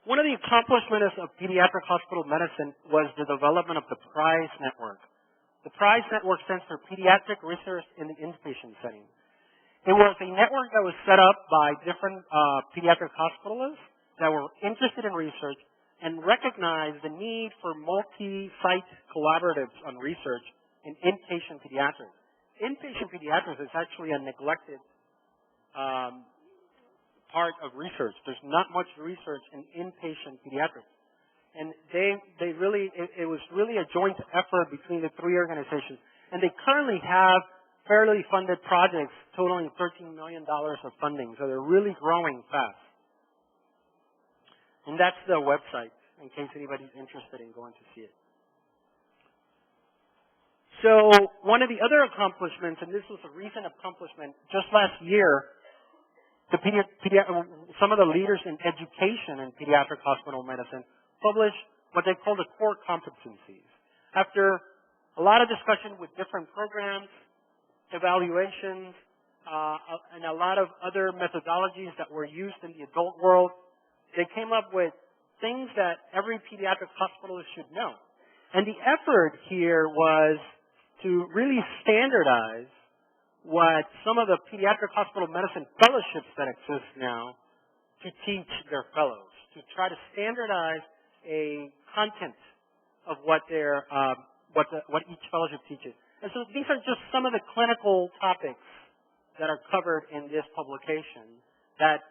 One of the accomplishments of pediatric hospital medicine was the development of the PRISE network. The PRISE network stands for Pediatric Research in the Inpatient Setting. It was a network that was set up by different pediatric hospitalists that were interested in research and recognized the need for multi-site collaboratives on research in inpatient pediatrics. Inpatient pediatrics is actually a neglected part of research. There's not much research in inpatient pediatrics. And it was really a joint effort between the three organizations. And they currently have fairly funded projects totaling $13 million of funding. So they're really growing fast. And that's the website, in case anybody's interested in going to see it. So one of the other accomplishments, and this was a recent accomplishment, just last year, some of the leaders in education in pediatric hospital medicine published what they call the core competencies. After a lot of discussion with different programs, evaluations, and a lot of other methodologies that were used in the adult world, they came up with things that every pediatric hospitalist should know. And the effort here was to really standardize what some of the pediatric hospital medicine fellowships that exist now to teach their fellows, to try to standardize a content of what each fellowship teaches. And so these are just some of the clinical topics that are covered in this publication that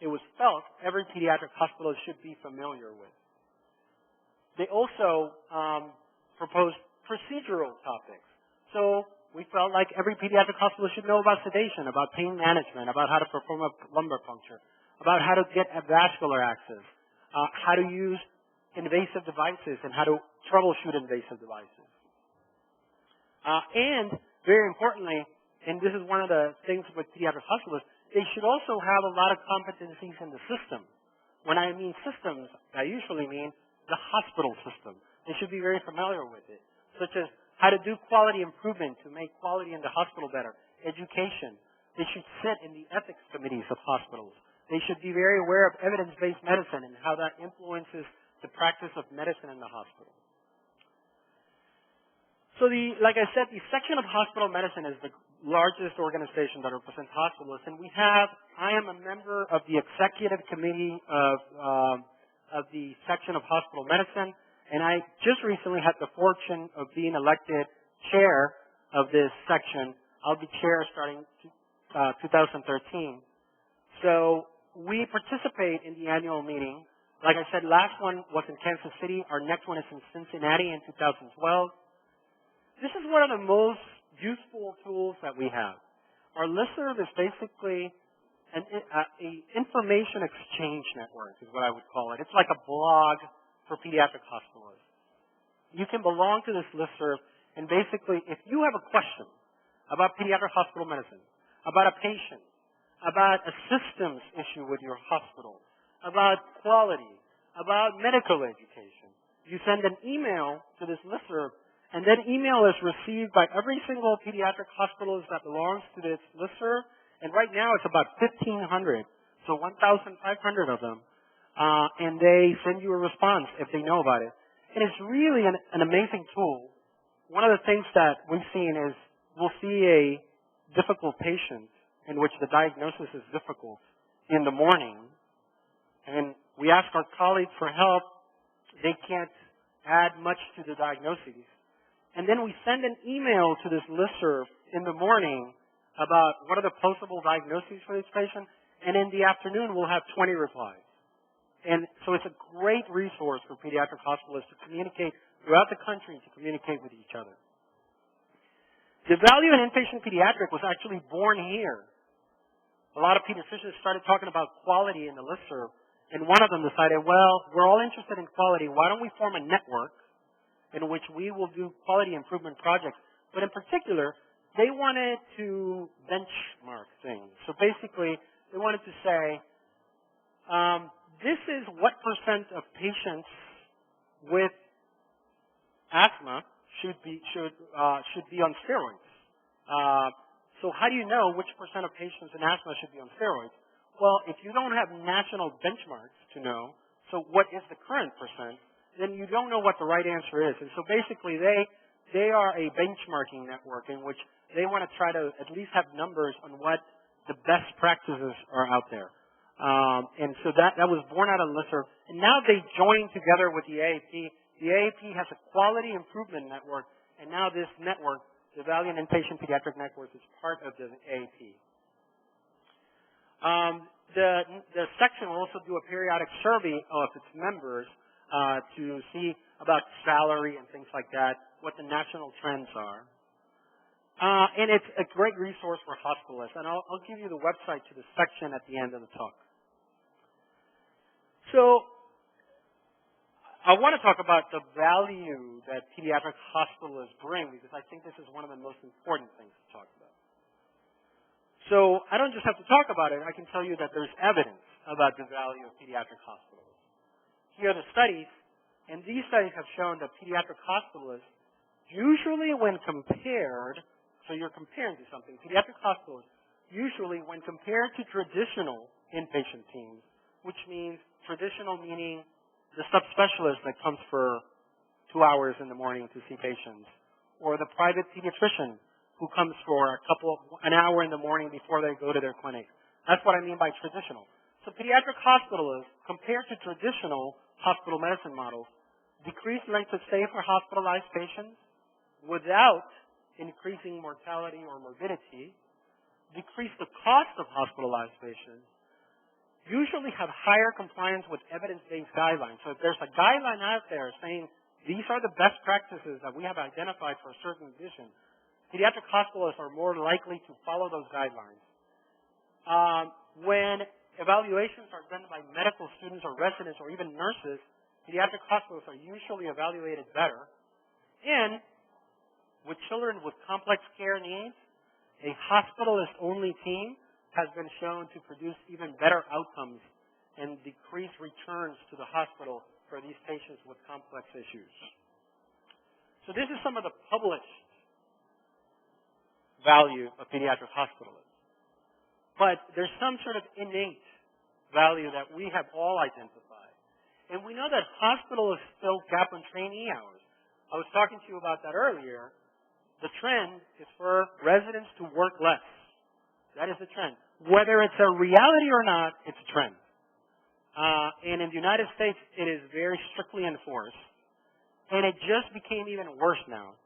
it was felt every pediatric hospitalist should be familiar with. They also proposed procedural topics. So we felt like every pediatric hospital should know about sedation, about pain management, about how to perform a lumbar puncture, about how to get vascular access, how to use invasive devices and how to troubleshoot invasive devices. And very importantly, and this is one of the things with pediatric hospitalists, they should also have a lot of competencies in the system. When I mean systems, I usually mean the hospital system. They should be very familiar with it, such as how to do quality improvement to make quality in the hospital better, education. They should sit in the ethics committees of hospitals. They should be very aware of evidence-based medicine and how that influences the practice of medicine in the hospital. So like I said, the section of hospital medicine is the largest organization that represents hospitalists, and I am a member of the executive committee of the section of hospital medicine, and I just recently had the fortune of being elected chair of this section. I'll be chair starting 2013. So we participate in the annual meeting. Like I said, last one was in Kansas City. Our next one is in Cincinnati in 2012. This is one of the most useful tools that we have. Our listserv is basically an information exchange network is what I would call it. It's like a blog for pediatric hospitalists. You can belong to this listserv, and basically, if you have a question about pediatric hospital medicine, about a patient, about a systems issue with your hospital, about quality, about medical education, you send an email to this listserv, and that email is received by every single pediatric hospitalist that belongs to this listserv, and right now it's about 1,500, so 1,500 of them. And they send you a response if they know about it. And it's really an amazing tool. One of the things that we've seen is we'll see a difficult patient in which the diagnosis is difficult in the morning, and we ask our colleagues for help. They can't add much to the diagnosis. And then we send an email to this listserv in the morning about what are the possible diagnoses for this patient, and in the afternoon we'll have 20 replies. And so it's a great resource for pediatric hospitalists to communicate throughout the country, to communicate with each other. The value in inpatient pediatric was actually born here. A lot of pediatricians started talking about quality in the listserv, and one of them decided, well, we're all interested in quality. Why don't we form a network in which we will do quality improvement projects? But in particular, they wanted to benchmark things. So basically, they wanted to say, this is what percent of patients with asthma should be on steroids. So how do you know which percent of patients in asthma should be on steroids? Well, if you don't have national benchmarks to know, so what is the current percent, then you don't know what the right answer is. And so basically they are a benchmarking network in which they want to try to at least have numbers on what the best practices are out there. And so that was born out of listserv. And now they join together with the AAP. The AAP has a quality improvement network, and now this network, the Valiant Inpatient Pediatric Network, is part of the AAP. The section will also do a periodic survey of its members to see about salary and things like that, what the national trends are. And it's a great resource for hospitalists. And I'll give you the website to the section at the end of the talk. So I want to talk about the value that pediatric hospitalists bring, because I think this is one of the most important things to talk about. So I don't just have to talk about it. I can tell you that there's evidence about the value of pediatric hospitalists. Here are the studies, and these studies have shown that pediatric hospitalists, usually when compared, so you're comparing to something, pediatric hospitalists, usually when compared to traditional inpatient teams, which means traditional meaning the subspecialist that comes for 2 hours in the morning to see patients, or the private pediatrician who comes for an hour in the morning before they go to their clinic. That's what I mean by traditional. So pediatric hospitalists, compared to traditional hospital medicine models, decrease length of stay for hospitalized patients without increasing mortality or morbidity, decrease the cost of hospitalized patients, usually have higher compliance with evidence-based guidelines. So if there's a guideline out there saying these are the best practices that we have identified for a certain condition, pediatric hospitalists are more likely to follow those guidelines. When evaluations are done by medical students or residents or even nurses, pediatric hospitalists are usually evaluated better. And with children with complex care needs, a hospitalist-only team has been shown to produce even better outcomes and decrease returns to the hospital for these patients with complex issues. So this is some of the published value of pediatric hospitalists. But there's some sort of innate value that we have all identified. And we know that hospitalists fill gap on trainee hours. I was talking to you about that earlier. The trend is for residents to work less. That is the trend. Whether it's a reality or not, it's a trend. And in the United States, it is very strictly enforced. And it just became even worse now.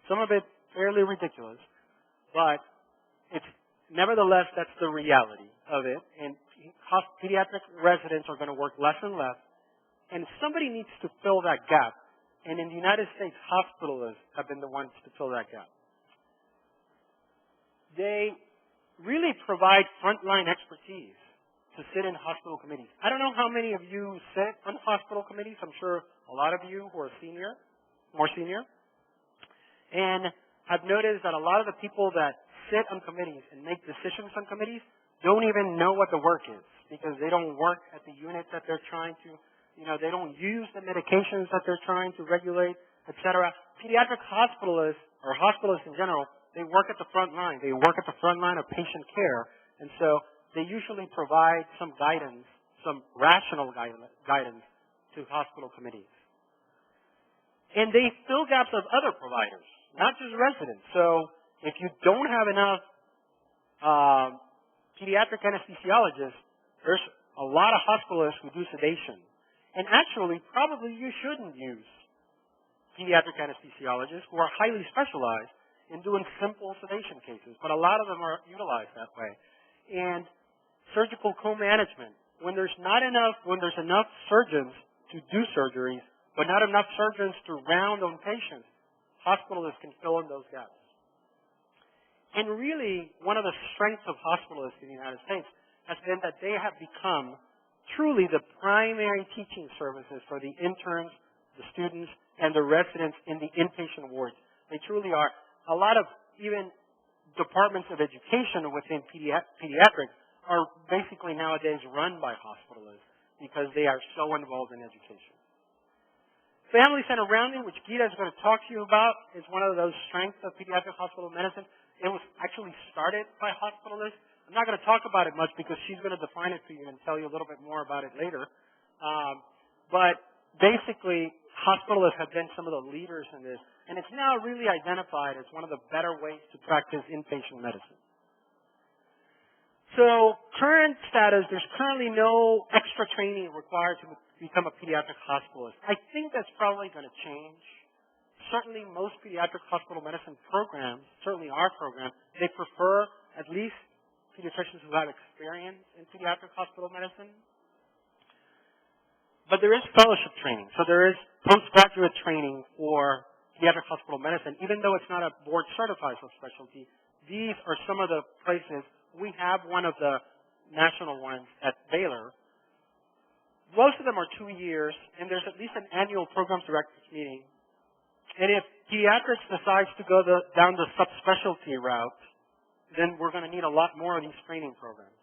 Some of it fairly ridiculous, but it's nevertheless, that's the reality of it. And pediatric residents are going to work less and less. And somebody needs to fill that gap. And in the United States, hospitalists have been the ones to fill that gap. They really provide frontline expertise to sit in hospital committees. I don't know how many of you sit on hospital committees. I'm sure a lot of you who are more senior, and have noticed that a lot of the people that sit on committees and make decisions on committees don't even know what the work is, because they don't work at the unit that they're trying to, they don't use the medications that they're trying to regulate, etc. Pediatric hospitalists, or hospitalists in general, they work at the front line. They work at the front line of patient care. And so they usually provide some guidance, some rational guidance to hospital committees. And they fill gaps of other providers, not just residents. So if you don't have enough pediatric anesthesiologists, there's a lot of hospitalists who do sedation. And actually, probably you shouldn't use pediatric anesthesiologists who are highly specialized in doing simple sedation cases, but a lot of them are utilized that way. And surgical co-management, when there's enough surgeons to do surgeries, but not enough surgeons to round on patients, hospitalists can fill in those gaps. And really, one of the strengths of hospitalists in the United States has been that they have become truly the primary teaching services for the interns, the students, and the residents in the inpatient wards. They truly are. A lot of even departments of education within pediatrics are basically nowadays run by hospitalists because they are so involved in education. Family center rounding, which Gita is going to talk to you about, is one of those strengths of pediatric hospital medicine. It was actually started by hospitalists. I'm not going to talk about it much because she's going to define it for you and tell you a little bit more about it later. But basically, hospitalists have been some of the leaders in this, and it's now really identified as one of the better ways to practice inpatient medicine. So current status, there's currently no extra training required to become a pediatric hospitalist. I think that's probably going to change. Certainly most pediatric hospital medicine programs, certainly our program, they prefer at least pediatricians who have experience in pediatric hospital medicine. But there is fellowship training. So there is postgraduate training for pediatric hospital medicine. Even though it's not a board certified subspecialty, these are some of the places. We have one of the national ones at Baylor. Most of them are 2 years, and there's at least an annual programs directors meeting. And if pediatrics decides to go down the subspecialty route, then we're going to need a lot more of these training programs.